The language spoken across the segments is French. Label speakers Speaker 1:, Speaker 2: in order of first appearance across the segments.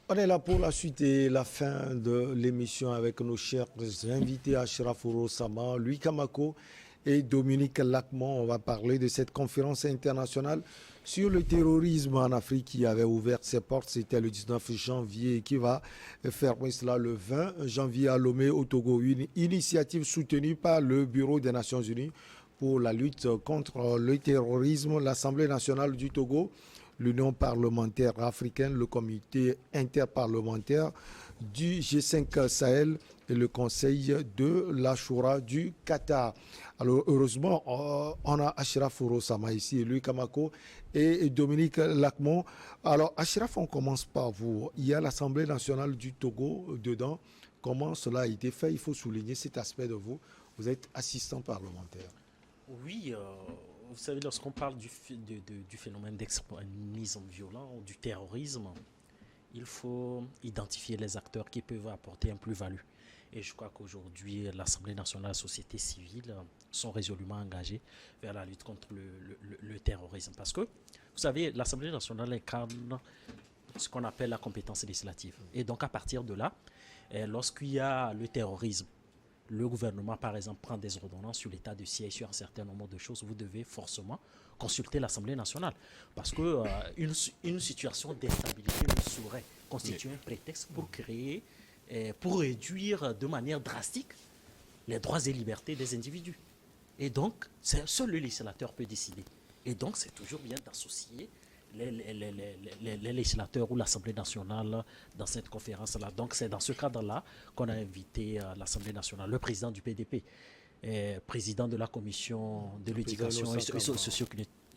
Speaker 1: On est là pour la suite et la fin de l'émission avec nos chers invités Achraf Sama, Louis Kamako et Dominique Lacmont. On va parler de cette conférence internationale sur le terrorisme en Afrique qui avait ouvert ses portes. C'était le 19 janvier et qui va fermer cela le 20 janvier à Lomé au Togo. Une initiative soutenue par le Bureau des Nations Unies pour la lutte contre le terrorisme, l'Assemblée nationale du Togo, l'Union parlementaire africaine, le comité interparlementaire du G5 Sahel et le conseil de l'Ashura du Qatar. Alors heureusement, on a Achraf Sama ici, Louis Kamako et Dominique Lacmont. Alors Achraf, on commence par vous. Il y a l'Assemblée nationale du Togo dedans. Comment cela a été fait? Il faut souligner cet aspect de vous. Vous êtes assistant parlementaire.
Speaker 2: Oui, vous savez, lorsqu'on parle du phénomène d'extrémisme violent ou du terrorisme, il faut identifier les acteurs qui peuvent apporter un plus-value. Et je crois qu'aujourd'hui, l'Assemblée nationale et la société civile sont résolument engagées vers la lutte contre le terrorisme. Parce que, vous savez, l'Assemblée nationale incarne ce qu'on appelle la compétence législative. Et donc, à partir de là, lorsqu'il y a le terrorisme, le gouvernement, par exemple, prend des ordonnances sur l'état de siège, sur un certain nombre de choses, vous devez forcément consulter l'Assemblée nationale. Parce que une situation d'instabilité ne saurait constituer un prétexte pour créer, pour réduire de manière drastique les droits et libertés des individus. Et donc, seul le législateur peut décider. Et donc, c'est toujours bien d'associer les législateurs ou l'Assemblée nationale dans cette conférence-là. Donc c'est dans ce cadre-là qu'on a invité l'Assemblée nationale, le président du PDP, président de la commission de l'éducation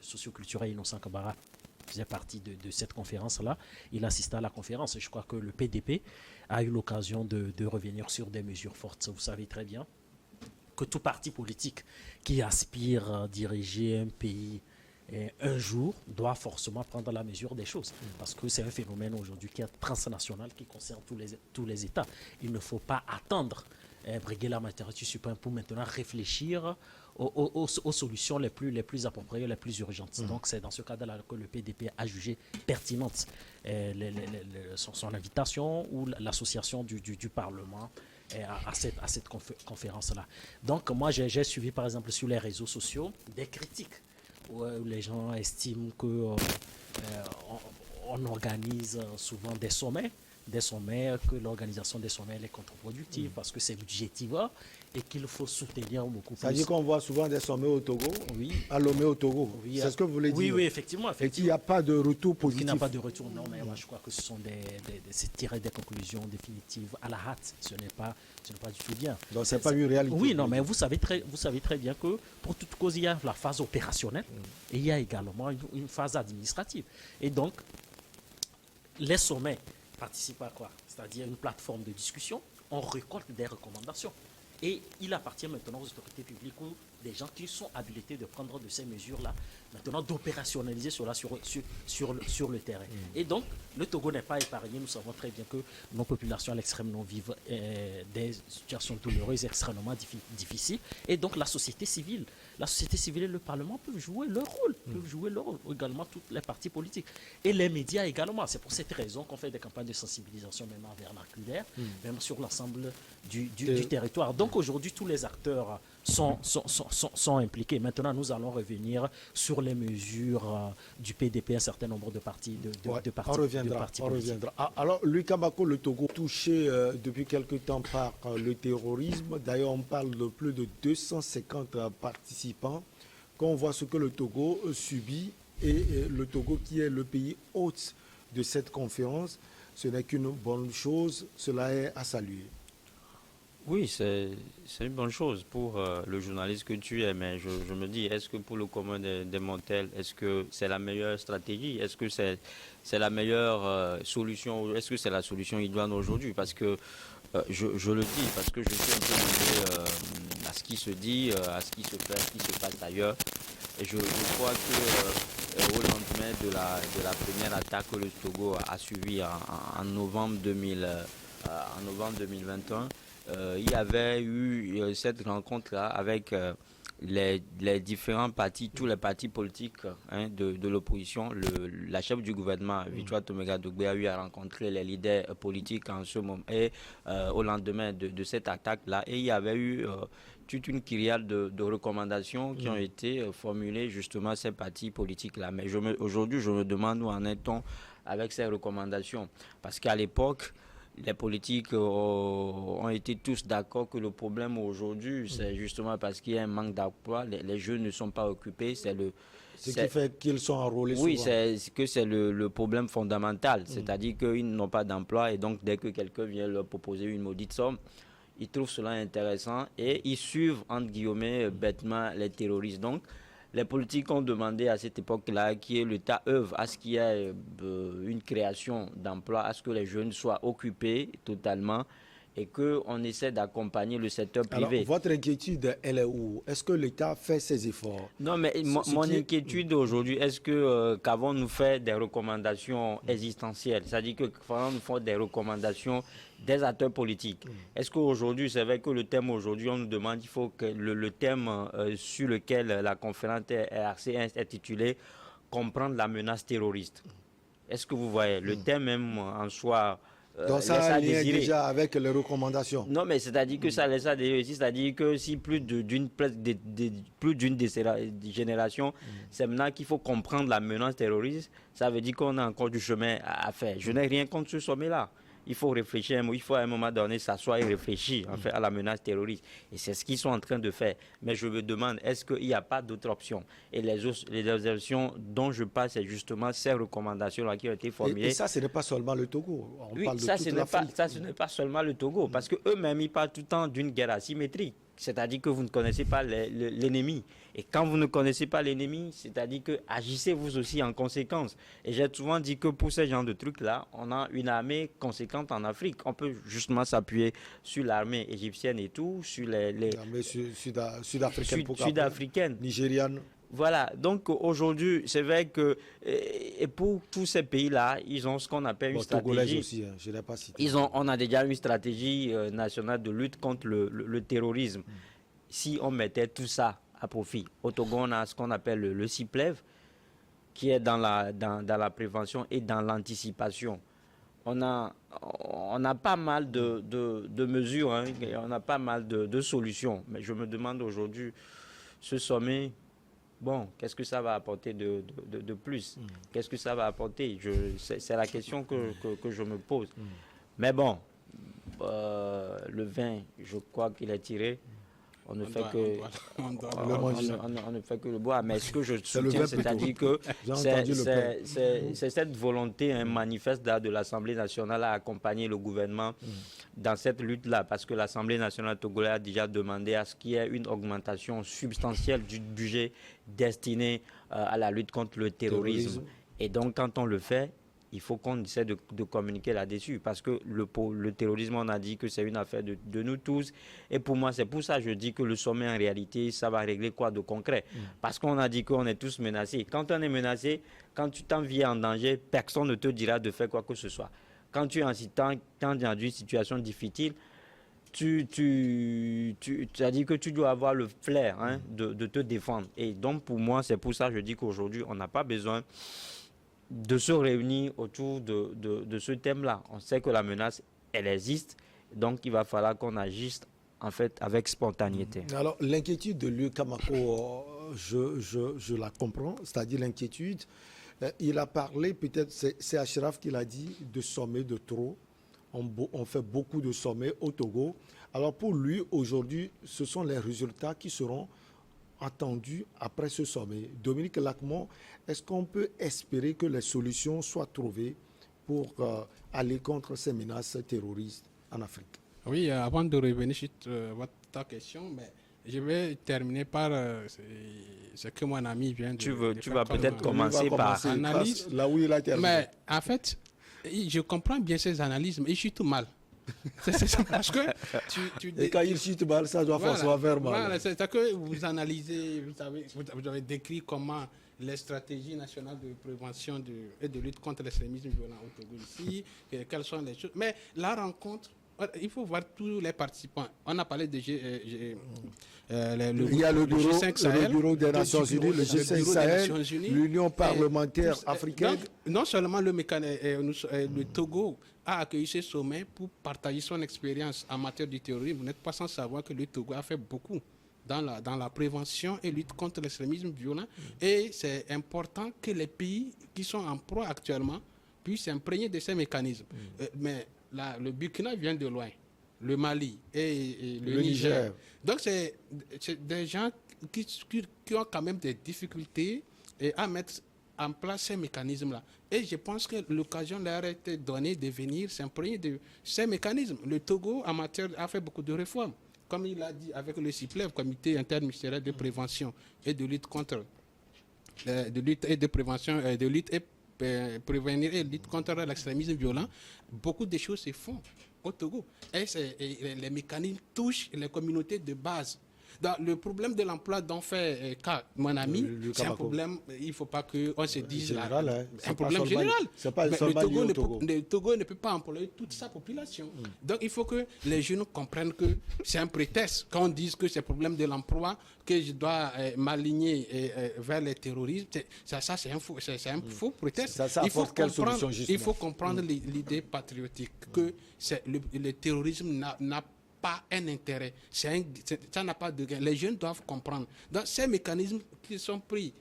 Speaker 2: socioculturelle Innocent Kabara faisait partie de cette conférence-là. Il assista à la conférence et je crois que le PDP a eu l'occasion de revenir sur des mesures fortes. Vous savez très bien que tout parti politique qui aspire à diriger un pays un jour doit forcément prendre la mesure des choses. Parce que c'est un phénomène aujourd'hui qui est transnational, qui concerne tous les États. Il ne faut pas attendre briguer la majorité suprême pour maintenant réfléchir aux solutions les plus appropriées, les plus urgentes. Donc c'est dans ce cadre-là que le PDP a jugé pertinente son invitation ou l'association du Parlement à cette conférence-là. Donc moi j'ai suivi par exemple sur les réseaux sociaux des critiques où les gens estiment que on organise souvent des sommets, que l'organisation des sommets est contre-productive parce que c'est budgétivore et qu'il faut soutenir beaucoup plus.
Speaker 1: Ça veut dire qu'on voit souvent des sommets au Togo,
Speaker 2: oui.
Speaker 1: à Lomé au Togo. Oui, c'est ce que vous voulez dire?
Speaker 2: Oui, effectivement.
Speaker 1: Et qu'il n'y a pas de retour positif.
Speaker 2: Il n'y a pas de retour, non, mais moi, je crois que ce sont c'est tirer des conclusions définitives à la hâte. Ce n'est pas du tout bien.
Speaker 1: Donc c'est pas une réalité.
Speaker 2: Oui, non, mais vous savez très bien que pour toute cause, il y a la phase opérationnelle et il y a également une phase administrative. Et donc, les sommets participent à quoi? C'est-à-dire une plateforme de discussion, on récolte des recommandations. Et il appartient maintenant aux autorités publiques ou des gens qui sont habilités de prendre de ces mesures-là, maintenant d'opérationnaliser cela sur le terrain. Et donc, le Togo n'est pas épargné. Nous savons très bien que nos populations à l'extrême nord vivent des situations douloureuses, extrêmement difficiles. Et donc, la société civile et le Parlement peuvent jouer leur rôle, également toutes les partis politiques. Et les médias également. C'est pour cette raison qu'on fait des campagnes de sensibilisation, même en vernaculaire, même sur l'ensemble du territoire. Donc, aujourd'hui, tous les acteurs sont impliqués. Maintenant, nous allons revenir sur les mesures du PDP, un certain nombre de partis
Speaker 1: on reviendra. Alors, Louis Kamako, le Togo, touché depuis quelque temps par le terrorisme. D'ailleurs, on parle de plus de 250 participants. Quand on voit ce que le Togo subit et le Togo qui est le pays hôte de cette conférence, ce n'est qu'une bonne chose. Cela est à saluer.
Speaker 3: Oui, c'est une bonne chose pour le journaliste que tu es, mais je me dis, est-ce que pour le commun des mortels, est-ce que c'est la meilleure stratégie? Est-ce que c'est la meilleure solution? Est-ce que c'est la solution idoine aujourd'hui? Parce que je le dis, parce que je suis un peu lié à ce qui se dit, à ce qui se fait, à ce qui se passe ailleurs. Et je crois que au lendemain de la première attaque que le Togo a suivie en novembre 2021, il y avait eu cette rencontre-là avec les différents partis, tous les partis politiques de l'opposition, la chef du gouvernement, Victoire Tomega Dogbe, a eu à rencontrer les leaders politiques en ce moment et au lendemain de cette attaque-là. Et il y avait eu toute une kyrielle de recommandations qui ont été formulées justement à ces partis politiques-là. Mais aujourd'hui, je me demande où en est-on avec ces recommandations. Parce qu'à l'époque, les politiques ont été tous d'accord que le problème aujourd'hui, c'est justement parce qu'il y a un manque d'emploi, les jeunes ne sont pas occupés.
Speaker 1: Ce qui fait qu'ils sont enrôlés souvent.
Speaker 3: Oui, c'est le problème fondamental. C'est-à-dire qu'ils n'ont pas d'emploi et donc dès que quelqu'un vient leur proposer une maudite somme, ils trouvent cela intéressant et ils suivent, entre guillemets, bêtement les terroristes. Donc, les politiques ont demandé à cette époque-là que l'État œuvre à ce qu'il y ait une création d'emplois, à ce que les jeunes soient occupés totalement et qu'on essaie d'accompagner le secteur privé.
Speaker 1: Alors, votre inquiétude, elle est où? Est-ce que l'État fait ses efforts?
Speaker 3: Non, mais mon inquiétude aujourd'hui, est-ce que qu'avons-nous fait des recommandations existentielles? C'est-à-dire que qu'avons-nous fait des recommandations des acteurs politiques? Est-ce qu'aujourd'hui, c'est vrai que le thème aujourd'hui, on nous demande, il faut que le thème sur lequel la conférence est assez intitulée « Comprendre la menace terroriste ». Est-ce que vous voyez, le thème même en soi...
Speaker 1: Donc ça a un lien déjà avec les recommandations.
Speaker 3: Non, mais c'est-à-dire que ça laisse à désirer, c'est-à-dire que si plus d'une génération, c'est maintenant qu'il faut comprendre la menace terroriste, ça veut dire qu'on a encore du chemin à faire. Je n'ai rien contre ce sommet-là. Il faut réfléchir, il faut à un moment donné s'asseoir et réfléchir en fait, à la menace terroriste. Et c'est ce qu'ils sont en train de faire. Mais je me demande, est-ce qu'il n'y a pas d'autres options? Et les options dont je parle, c'est justement ces recommandations-là qui ont été formulées.
Speaker 1: Et ça, ce n'est pas seulement le Togo.
Speaker 3: Oui, ça, ce n'est pas seulement le Togo. Parce qu'eux-mêmes, ils parlent tout le temps d'une guerre asymétrique. C'est-à-dire que vous ne connaissez pas l'ennemi. Et quand vous ne connaissez pas l'ennemi, c'est-à-dire que agissez vous aussi en conséquence. Et j'ai souvent dit que pour ce genre de trucs-là, on a une armée conséquente en Afrique. On peut justement s'appuyer sur l'armée égyptienne et tout, sur
Speaker 1: l'armée
Speaker 3: sud-africaine,
Speaker 1: nigériane.
Speaker 3: Voilà, donc aujourd'hui, c'est vrai que et pour tous ces pays-là, ils ont ce qu'on appelle une stratégie.
Speaker 1: Aussi, hein, je l'ai pas cité.
Speaker 3: On a déjà une stratégie nationale de lutte contre le terrorisme. Si on mettait tout ça à profit, au Togo, on a ce qu'on appelle le CIPLEV, qui est dans la prévention et dans l'anticipation. On a pas mal de mesures, hein, on a pas mal de solutions. Mais je me demande aujourd'hui, ce sommet... Bon, qu'est-ce que ça va apporter de plus? Qu'est-ce que ça va apporter? C'est la question que je me pose. Mais bon, le vin, je crois qu'il est tiré. On ne fait que le boire. Mais ce que je soutiens, c'est-à-dire que c'est cette volonté manifeste de l'Assemblée nationale à accompagner le gouvernement dans cette lutte-là. Parce que l'Assemblée nationale togolaise a déjà demandé à ce qu'il y ait une augmentation substantielle du budget destiné à la lutte contre le terrorisme. Et donc, quand on le fait, il faut qu'on essaie de communiquer là-dessus parce que le terrorisme, on a dit que c'est une affaire de nous tous. Et pour moi, c'est pour ça que je dis que le sommet, en réalité, ça va régler quoi de concret? Parce qu'on a dit qu'on est tous menacés. Quand on est menacé, quand tu t'en viens en danger, personne ne te dira de faire quoi que ce soit. Quand tu es dans une situation difficile, tu as dit que tu dois avoir le flair de te défendre. Et donc, pour moi, c'est pour ça que je dis qu'aujourd'hui, on n'a pas besoin de se réunir autour de ce thème-là. On sait que la menace, elle existe, donc il va falloir qu'on agisse en fait avec spontanéité.
Speaker 1: Alors l'inquiétude de Luc Kamako, je la comprends, c'est-à-dire l'inquiétude. Il a parlé, peut-être c'est Achraf qui l'a dit, de sommets de trop. On fait beaucoup de sommets au Togo. Alors pour lui, aujourd'hui, ce sont les résultats qui seront attendu après ce sommet. Dominique Lacmon, est-ce qu'on peut espérer que les solutions soient trouvées pour aller contre ces menaces terroristes en Afrique?
Speaker 4: Oui, avant de revenir sur ta question, mais je vais terminer par ce que mon ami vient de dire.
Speaker 3: Tu vas peut-être commencer par
Speaker 1: analyse. Là où il a terminé.
Speaker 4: Mais en fait, je comprends bien ces analyses, mais je suis tout mal. C'est parce que
Speaker 1: et quand il chute mal, ça doit forcément faire mal.
Speaker 4: Voilà, c'est que vous analysez, vous avez décrit comment les stratégies nationales de prévention et de lutte contre l'extrémisme violent au Togo ici, quelles sont les choses. Mais la rencontre il faut voir tous les participants. On a parlé de
Speaker 1: il y a le bureau, le bureau des Nations Unies, le G5 Sahel, l'Union parlementaire africaine.
Speaker 4: Donc, non seulement le Togo a accueilli ce sommet pour partager son expérience en matière du terrorisme. Vous n'êtes pas sans savoir que le Togo a fait beaucoup dans la prévention et lutte contre l'extrémisme violent. Et c'est important que les pays qui sont en proie actuellement puissent s'imprégner de ces mécanismes. Mais le Burkina vient de loin, le Mali et le Niger. Donc c'est des gens qui ont quand même des difficultés à mettre en place ces mécanismes-là. Et je pense que l'occasion leur a été donnée de venir s'imprégner de ces mécanismes. Le Togo, en matière, a fait beaucoup de réformes. Comme il a dit avec le CIPLEV, Comité interministériel de prévention et de lutte contre prévenir et lutte contre l'extrémisme violent, beaucoup de choses se font au Togo. Et les mécanismes touchent les communautés de base. Dans le problème de l'emploi dont fait cas mon ami, c'est un problème, il ne faut pas qu'on se dise
Speaker 1: général,
Speaker 4: un problème général.
Speaker 1: C'est pas
Speaker 4: Mais
Speaker 1: Togo.
Speaker 4: le Togo ne peut pas employer toute sa population. Donc il faut que les jeunes comprennent que c'est un prétexte. Quand on dit que c'est le problème de l'emploi, que je dois m'aligner vers le terrorisme, ça c'est un faux prétexte. Il faut comprendre l'idée patriotique, que le terrorisme n'a pas un intérêt. Ça n'a pas de gain. Les jeunes doivent comprendre. Donc, ces mécanismes qui sont pris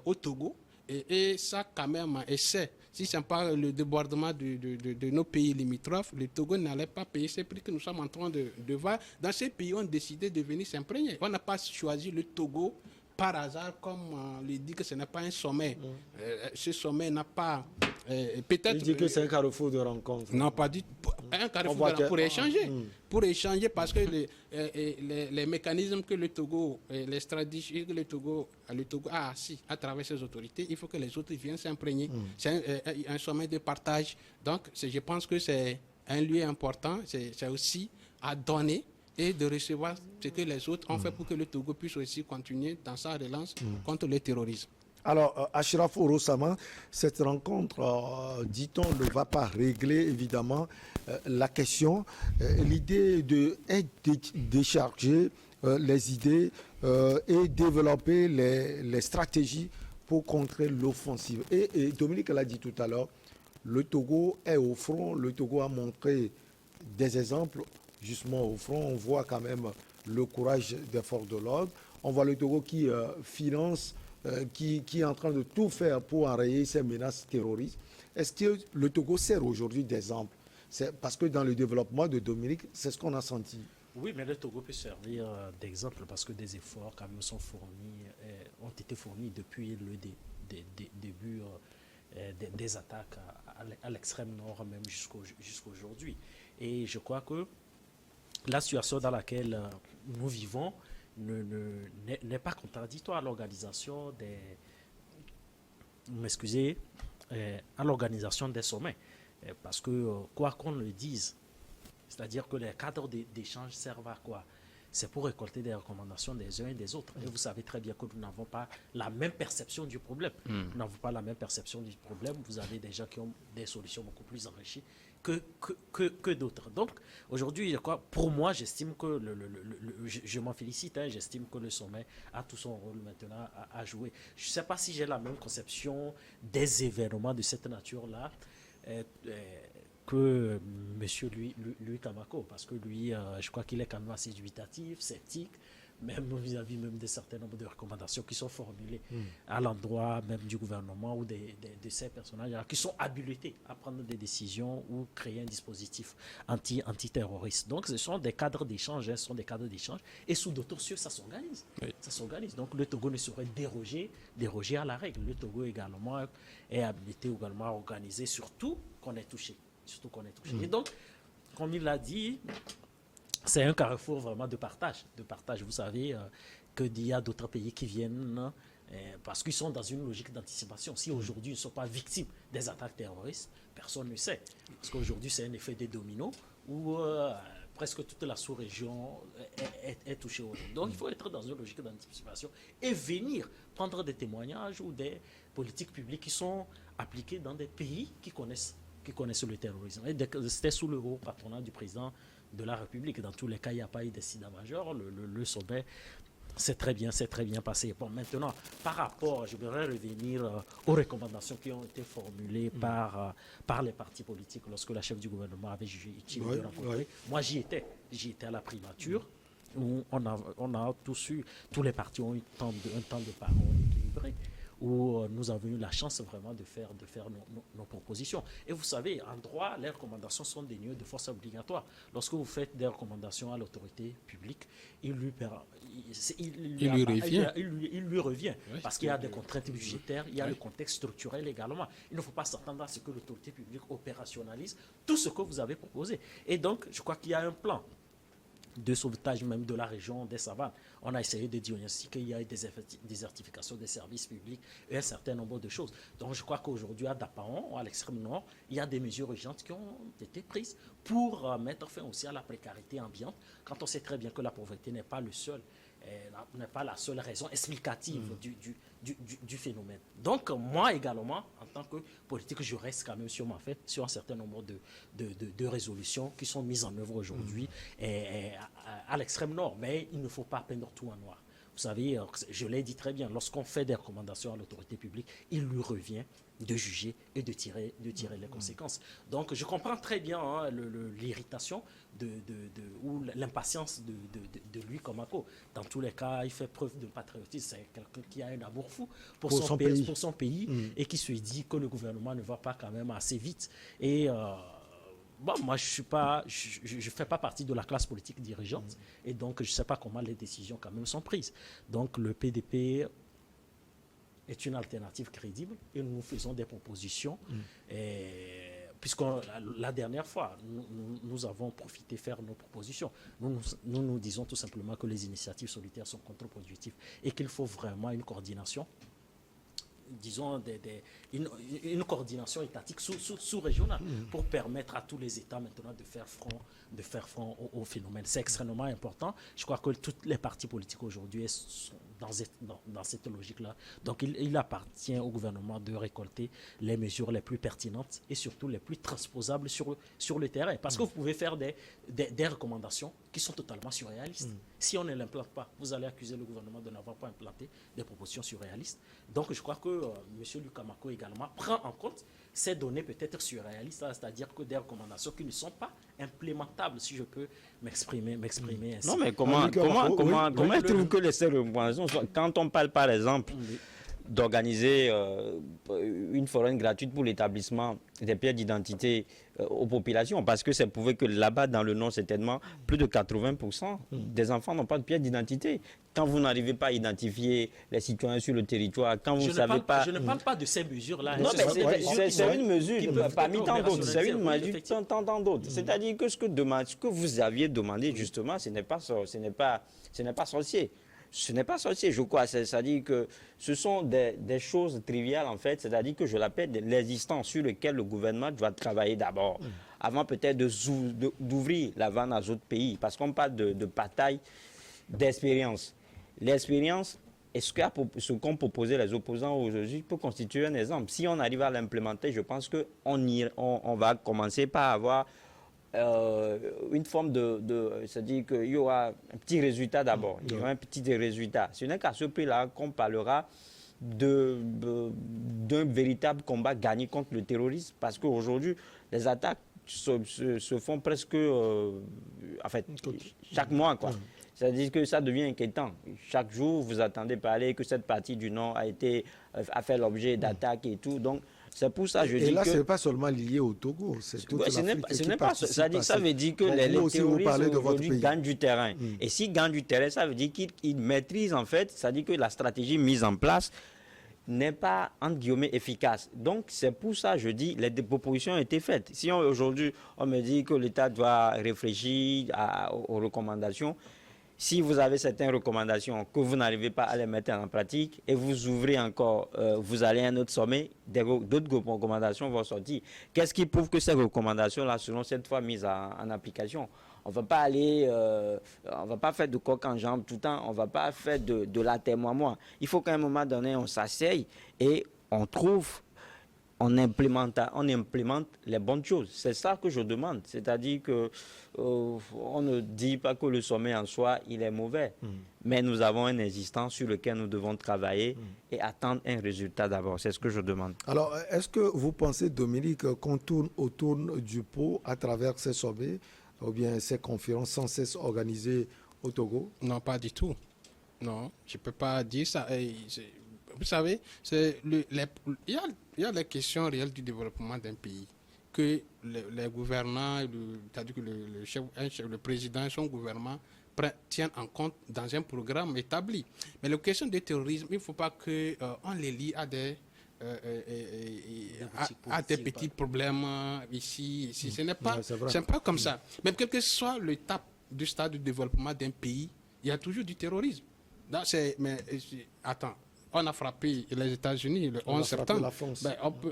Speaker 4: au Togo, et ça, quand même, si ce n'est pas le débordement de nos pays limitrophes, le Togo n'allait pas payer ces prix que nous sommes en train de voir. Dans ces pays, on a décidé de venir s'imprégner. On n'a pas choisi le Togo par hasard, comme on lui dit que ce n'est pas un sommet. Ce sommet n'a pas... peut-être...
Speaker 1: Il dit que c'est un carrefour de rencontre.
Speaker 4: Non, pas du tout. Un carrefour de rencontre pour échanger. Pour échanger, parce que les mécanismes que le Togo, les stratégies que le Togo a assis à travers ses autorités, il faut que les autres viennent s'imprégner. C'est un sommet de partage. Donc, je pense que c'est un lieu important. C'est aussi à donner et de recevoir ce que les autres ont fait pour que le Togo puisse aussi continuer dans sa relance contre le terrorisme.
Speaker 1: Alors, Achraf Orosama, cette rencontre, dit-on, ne va pas régler évidemment la question. L'idée est de décharger les idées et développer les stratégies pour contrer l'offensive. Et Dominique l'a dit tout à l'heure, le Togo est au front, le Togo a montré des exemples. Justement, au front, on voit quand même le courage des forces de l'ordre. On voit le Togo qui finance, qui est en train de tout faire pour enrayer ces menaces terroristes. Est-ce que le Togo sert aujourd'hui d'exemple? C'est parce que dans le développement de Dominique, c'est ce qu'on a senti.
Speaker 2: Oui, mais le Togo peut servir d'exemple parce que des efforts quand même ont été fournis depuis le début des attaques à l'extrême nord, même jusqu'aujourd'hui. Et je crois que la situation dans laquelle nous vivons n'est pas contradictoire à l'organisation à l'organisation des sommets. Parce que, quoi qu'on le dise, c'est-à-dire que les cadres d'échange servent à quoi? C'est pour récolter des recommandations des uns et des autres. Et vous savez très bien que nous n'avons pas la même perception du problème. Nous n'avons pas la même perception du problème. Vous avez des gens qui ont des solutions beaucoup plus enrichies que d'autres. Donc, aujourd'hui, pour moi, j'estime que je m'en félicite, j'estime que le sommet a tout son rôle maintenant à jouer. Je ne sais pas si j'ai la même conception des événements de cette nature-là que M. Louis Kamako, parce que lui, je crois qu'il est quand même assez dubitatif, sceptique, même vis-à-vis même de certains nombres de recommandations qui sont formulées à l'endroit même du gouvernement ou de ces personnages qui sont habilités à prendre des décisions ou créer un dispositif antiterroriste. Donc ce sont des cadres d'échange, et sous d'autres cieux, ça s'organise. Oui. Ça s'organise. Donc le Togo ne saurait déroger à la règle. Le Togo également est habilité également à organiser, surtout qu'on est touché. Et donc, comme il l'a dit, c'est un carrefour vraiment de partage. Vous savez qu'il y a d'autres pays qui viennent parce qu'ils sont dans une logique d'anticipation. Si aujourd'hui ils ne sont pas victimes des attaques terroristes, personne ne sait. Parce qu'aujourd'hui, c'est un effet des dominos où presque toute la sous-région est touchée aujourd'hui. Donc, il faut être dans une logique d'anticipation et venir prendre des témoignages ou des politiques publiques qui sont appliquées dans des pays qui connaissent qui connaissent le terrorisme. Et c'était sous le haut patronat du président de la République. Dans tous les cas, il n'y a pas eu d'incident majeur. Le sommet s'est très bien passé. Bon, maintenant, par rapport, je voudrais revenir aux recommandations qui ont été formulées par les partis politiques lorsque la chef du gouvernement avait jugé utile de rencontrer. Moi, j'y étais à la primature, où on a tous les partis ont eu un temps de parole équilibré, où nous avons eu la chance vraiment de faire nos propositions. Et vous savez, en droit, les recommandations sont dénuées de force obligatoire. Lorsque vous faites des recommandations à l'autorité publique, il lui revient. Oui, parce qu'il y a des contraintes budgétaires, il y a le contexte structurel également. Il ne faut pas s'attendre à ce que l'autorité publique opérationnalise tout ce que vous avez proposé. Et donc, je crois qu'il y a un plan de sauvetage même de la région des savanes. On a essayé de diagnostiquer qu'il y a eu des désertifications des services publics et un certain nombre de choses. Donc je crois qu'aujourd'hui à Dapaon, à l'extrême nord, il y a des mesures urgentes qui ont été prises pour mettre fin aussi à la précarité ambiante, quand on sait très bien que la pauvreté n'est pas la seule raison explicative du phénomène. Donc moi également, en tant que politique, je reste quand même sur un certain nombre de résolutions qui sont mises en œuvre aujourd'hui à l'extrême nord. Mais il ne faut pas peindre tout en noir. Vous savez, je l'ai dit très bien, lorsqu'on fait des recommandations à l'autorité publique, il lui revient de juger et de tirer les conséquences. Donc je comprends très bien l'irritation ou l'impatience de lui comme Ako. Dans tous les cas, il fait preuve de patriotisme. C'est quelqu'un qui a un amour fou pour son pays et qui se dit que le gouvernement ne va pas quand même assez vite. Et moi, je fais pas partie de la classe politique dirigeante et donc je ne sais pas comment les décisions quand même sont prises. Donc le PDP est une alternative crédible et nous faisons des propositions. Puisque la dernière fois, nous avons profité de faire nos propositions. Nous disons tout simplement que les initiatives solitaires sont contre-productives et qu'il faut vraiment une coordination, disons, une coordination étatique sous-régionale pour permettre à tous les États maintenant de faire front au phénomène. C'est extrêmement important. Je crois que toutes les partis politiques aujourd'hui sont dans cette logique-là. Donc, il appartient au gouvernement de récolter les mesures les plus pertinentes et surtout les plus transposables sur le terrain. Parce que vous pouvez faire des recommandations qui sont totalement surréalistes. Si on ne l'implante pas, vous allez accuser le gouvernement de n'avoir pas implanté des propositions surréalistes. Donc, je crois que M. Lukamako également prend en compte ces données peut-être surréalistes, c'est-à-dire que des recommandations qui ne sont pas implémentables, si je peux m'exprimer ainsi.
Speaker 3: Non, mais comment est-ce que ces recommandations, quand on parle par exemple d'organiser une foraine gratuite pour l'établissement des pièces d'identité aux populations, parce que c'est prouvé que là-bas, dans le Nord, certainement, plus de 80% des enfants n'ont pas de pièce d'identité. Quand vous n'arrivez pas à identifier les citoyens sur le territoire, quand vous ne savez pas...
Speaker 2: Je ne parle pas de ces mesures-là.
Speaker 3: Non, mais c'est une mesure parmi tant d'autres. C'est une mesure tant d'autres. C'est-à-dire que ce que vous aviez demandé, justement, ce n'est pas sorcier. Ce n'est pas sorcier, je crois. C'est-à-dire que ce sont des choses triviales, en fait. C'est-à-dire que je l'appelle les instances sur lesquelles le gouvernement doit travailler d'abord, avant peut-être d'ouvrir la vanne à d'autres pays. Parce qu'on parle de bataille d'expérience. L'expérience, ce qu'ont proposé les opposants aujourd'hui peut constituer un exemple. Si on arrive à l'implémenter, je pense qu'on va commencer par avoir une forme c'est-à-dire qu'il y aura un petit résultat d'abord. Il y aura un petit résultat. Ce n'est qu'à ce prix-là qu'on parlera d'un véritable combat gagné contre le terrorisme. Parce qu'aujourd'hui, les attaques se font presque chaque mois, quoi. C'est-à-dire que ça devient inquiétant. Chaque jour, vous attendez parler que cette partie du Nord a fait l'objet d'attaques et tout. Donc, c'est pour ça que je dis que...
Speaker 1: Et là, ce n'est pas seulement lié au Togo, c'est toute l'Afrique qui participe.
Speaker 3: Ça veut dire que les terroristes aujourd'hui gagnent du terrain. Et s'ils gagnent du terrain, ça veut dire qu'ils maîtrisent, en fait, ça veut dire que la stratégie mise en place n'est pas, entre guillemets, efficace. Donc, c'est pour ça que je dis les propositions ont été faites. Si aujourd'hui, on me dit que l'État doit réfléchir aux recommandations, si vous avez certaines recommandations que vous n'arrivez pas à les mettre en pratique et vous ouvrez encore, vous allez à un autre sommet, d'autres recommandations vont sortir. Qu'est-ce qui prouve que ces recommandations-là seront cette fois mises en application? On ne va pas on va pas faire de coq en jambe tout le temps, on ne va pas faire de la témoin-moi. Il faut qu'à un moment donné, on s'asseye et on trouve on implémente les bonnes choses. C'est ça que je demande. C'est-à-dire que on ne dit pas que le sommet en soi, il est mauvais. Mais nous avons un existant sur lequel nous devons travailler et attendre un résultat d'abord. C'est ce que je demande.
Speaker 1: Alors, est-ce que vous pensez, Dominique, qu'on tourne autour du pot à travers ces sommets ou bien ces conférences sans cesse organisées au Togo?
Speaker 4: Non, pas du tout. Non, je ne peux pas dire ça. Vous savez, il y a les questions réelles du développement d'un pays que les gouvernants, c'est-à-dire que le président et son gouvernement tiennent en compte dans un programme établi. Mais la question du terrorisme, il ne faut pas qu'on les lie à des petits problèmes ici. Ce n'est pas, pas comme ça. Même quel que soit l'étape du stade de développement d'un pays, il y a toujours du terrorisme. Attends, on a frappé les États-Unis le 11 septembre.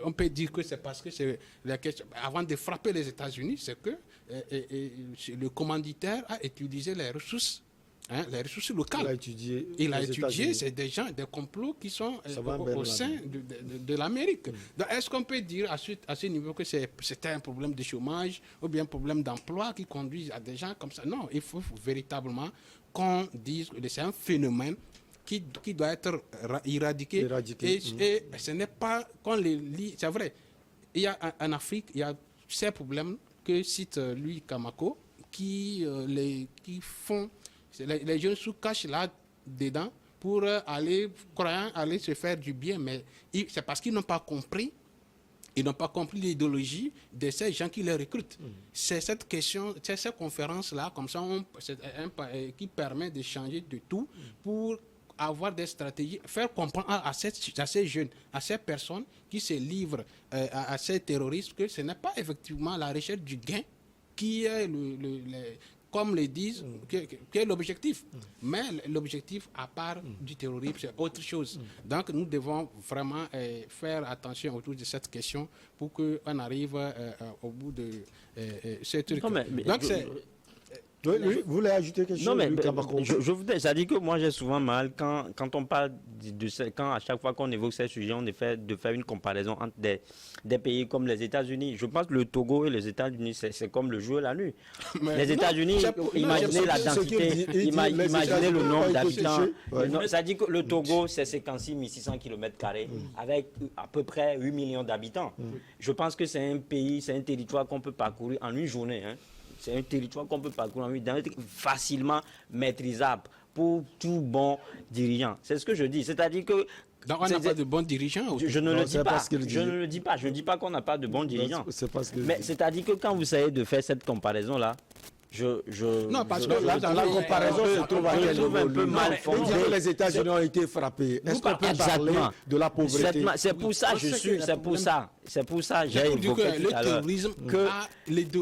Speaker 4: On peut dire que c'est parce que c'est la question. Avant de frapper les États-Unis, c'est que le commanditaire a utilisé les ressources locales. Il a étudié, c'est des complots qui sont au sein de l'Amérique. Donc, est-ce qu'on peut dire à ce niveau que c'était un problème de chômage ou bien un problème d'emploi qui conduit à des gens comme ça? Non, il faut véritablement qu'on dise que c'est un phénomène qui doit être éradiqué. Et ce n'est pas qu'on les lit. C'est vrai, en Afrique, il y a ces problèmes que cite lui Kamako qui font. Les jeunes se cachent là-dedans pour croyant aller se faire du bien, mais c'est parce qu'ils n'ont pas compris. Ils n'ont pas compris l'idéologie de ces gens qui les recrutent. C'est cette question, c'est cette conférence-là, comme ça, qui permet de changer de tout pour avoir des stratégies, faire comprendre à ces jeunes, à ces personnes qui se livrent à ces terroristes que ce n'est pas effectivement la recherche du gain qui est comme le disent, qui est l'objectif. Mais l'objectif, à part du terrorisme, c'est autre chose. Donc, nous devons vraiment faire attention autour de cette question pour qu'on arrive au bout de ce truc. Donc,
Speaker 1: Oui, vous voulez ajouter quelque chose?
Speaker 3: Non, mais je voudrais, ça dit que moi j'ai souvent mal quand on parle quand à chaque fois qu'on évoque ces sujets, on fait de faire une comparaison entre des pays comme les États-Unis. Je pense que le Togo et les États-Unis, c'est comme le jour et la nuit. Les États-Unis, imaginez la densité, imaginez le nombre d'habitants. Ça dit que le Togo, c'est 56 600 km² avec à peu près 8 millions d'habitants. Je pense que c'est un pays, c'est un territoire qu'on peut parcourir en une journée. C'est un territoire qu'on peut parcourir facilement maîtrisable pour tout bon dirigeant. C'est ce que je dis. C'est-à-dire que...
Speaker 4: Donc on n'a pas de bons dirigeants.
Speaker 3: Je ne le dis pas. Je ne le dis pas. Je ne dis pas qu'on n'a pas de bons dirigeants. Mais c'est-à-dire que quand vous essayez de faire cette comparaison-là,
Speaker 1: non, parce que là, dans la comparaison, je trouve un peu mal fondée. Les États-Unis ont été frappés. Est-ce qu'on peut parler de la pauvreté?
Speaker 3: C'est pour ça, c'est pour ça, j'ai évoqué tout à l'heure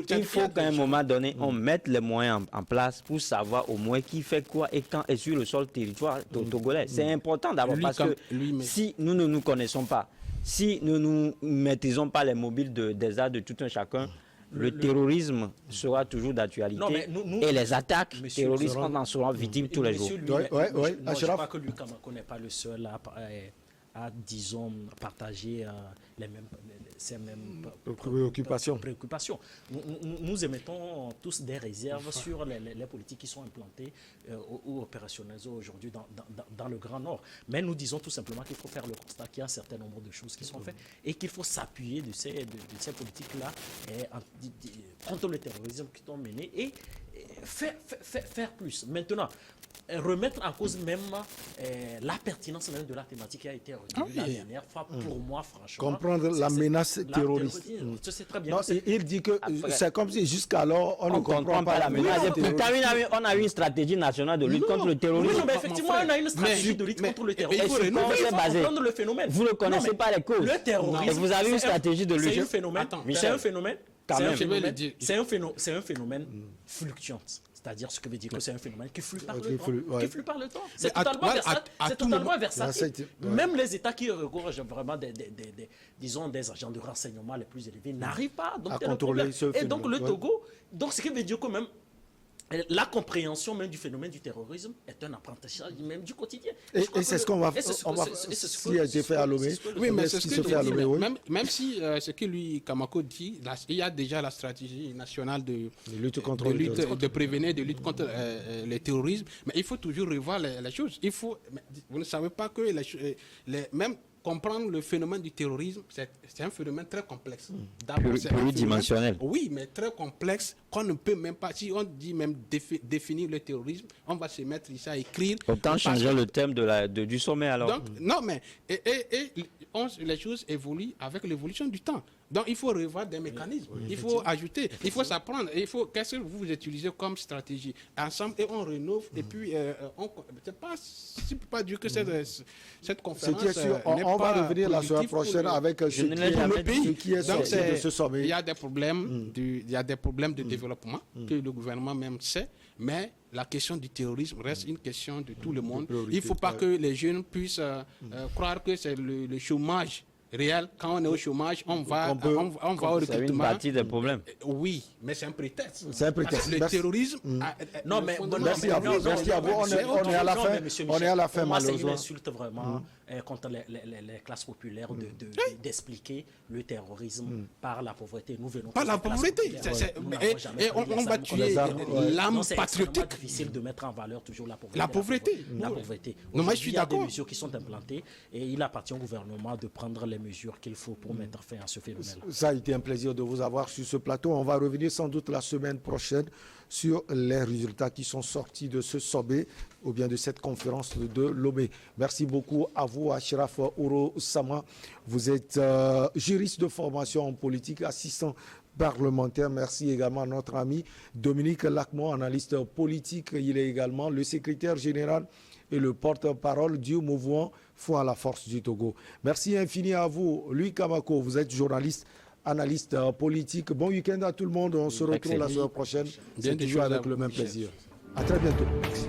Speaker 3: qu'il faut qu'à un moment donné, on mette les moyens en place pour savoir au moins qui fait quoi et quand est sur le sol territoire togolais. C'est important d'abord parce que si nous ne nous connaissons pas, si nous ne maîtrisons pas les mobiles des arts de tout un chacun, le terrorisme sera toujours d'actualité et les attaques terroristes, on en sera victime tous les jours.
Speaker 2: Je crois que Luc Kamako n'est pas le seul à disons, partager ces mêmes préoccupations. Nous émettons tous des réserves sur les politiques qui sont implantées ou opérationnalisées aujourd'hui dans le Grand Nord. Mais nous disons tout simplement qu'il faut faire le constat qu'il y a un certain nombre de choses qui sont faites et qu'il faut s'appuyer de ces politiques-là contre le terrorisme qui sont menées et faire plus. Maintenant, remettre en cause même la pertinence même de la thématique qui a été retenue la dernière fois, pour moi, franchement.
Speaker 1: Comprendre la menace terroriste.
Speaker 2: C'est très bien.
Speaker 1: Non, il dit que c'est comme si jusqu'alors on ne comprend pas la menace.
Speaker 3: Pourtant, on a une stratégie nationale de lutte contre le terrorisme.
Speaker 2: Oui, mais effectivement, on a une stratégie de lutte contre le terrorisme.
Speaker 3: Il faut comprendre
Speaker 2: le phénomène.
Speaker 3: Vous ne connaissez pas les causes.
Speaker 2: Le terrorisme.
Speaker 3: Vous avez une stratégie de lutte.
Speaker 2: C'est un phénomène. C'est un phénomène. C'est un phénomène fluctuant. C'est-à-dire ce que veut dire que c'est un phénomène qui flue par le temps. C'est totalement versatile. Même les États qui recourent vraiment disons des agents de renseignement les plus élevés n'arrivent pas
Speaker 1: à contrôler ce phénomène.
Speaker 2: Et donc le Togo, donc ce qui veut dire quand même la compréhension même du phénomène du terrorisme est un apprentissage même du quotidien.
Speaker 1: Et c'est ce qu'on va faire. Si a été fait à Lomé.
Speaker 4: Oui, mais c'est ce
Speaker 1: se fait à Lomé, oui.
Speaker 4: Même si ce que lui, Kamako dit, il y a déjà la stratégie nationale de prévenir, de lutte contre le terrorisme, mais il faut toujours revoir les choses. Vous ne savez pas que même comprendre le phénomène du terrorisme, c'est un phénomène très complexe.
Speaker 3: Pluridimensionnel.
Speaker 4: Oui, mais très complexe, qu'on ne peut même pas, si on dit même définir le terrorisme, on va se mettre ici à écrire.
Speaker 3: Autant changer le thème du sommet alors.
Speaker 4: Donc, non, mais les choses évoluent avec l'évolution du temps. Donc, il faut revoir des mécanismes, il faut ajouter, il faut s'apprendre. Qu'est-ce que vous utilisez comme stratégie? Ensemble, et on rénove, et puis je ne peux pas dire que cette conférence.
Speaker 1: Ce qui est sûr, on va revenir la semaine prochaine avec ce qui est sorti de ce sommet.
Speaker 4: Il y a des problèmes, de développement que le gouvernement même sait, mais la question du terrorisme reste une question de tout le monde. Il ne faut pas que les jeunes puissent croire que c'est le chômage réel. Quand on est au chômage, on va au recrutement.
Speaker 3: C'est une partie des problèmes.
Speaker 4: Oui, mais c'est un prétexte.
Speaker 1: C'est un prétexte.
Speaker 4: Le terrorisme.
Speaker 2: Non, mais
Speaker 1: merci à vous. On est à la fin. On est à la fin, malheureusement.
Speaker 2: C'est une insulte vraiment contre les classes populaires d'expliquer le terrorisme par la pauvreté. Nous venons
Speaker 4: par la pauvreté. Et on va tuer l'âme patriotique.
Speaker 2: C'est difficile de mettre en valeur toujours la pauvreté.
Speaker 4: La pauvreté.
Speaker 2: Non, mais je suis d'accord. Il y a des mesures qui sont implantées et il appartient au gouvernement de prendre les mesures qu'il faut pour mettre fin à ce phénomène-là.
Speaker 1: Ça a été un plaisir de vous avoir sur ce plateau. On va revenir sans doute la semaine prochaine sur les résultats qui sont sortis de ce sommet ou bien de cette conférence de Lomé. Merci beaucoup à vous, Achraf Ouro Sama. Vous êtes juriste de formation en politique, assistant parlementaire. Merci également à notre ami Dominique Lacmon, analyste politique. Il est également le secrétaire général et le porte-parole du mouvement Foi à la force du Togo. Merci infini à vous. Louis Kamako, vous êtes journaliste, analyste politique. Bon week-end à tout le monde. On se retrouve la semaine prochaine. C'est toujours avec le même plaisir. À très bientôt. Merci.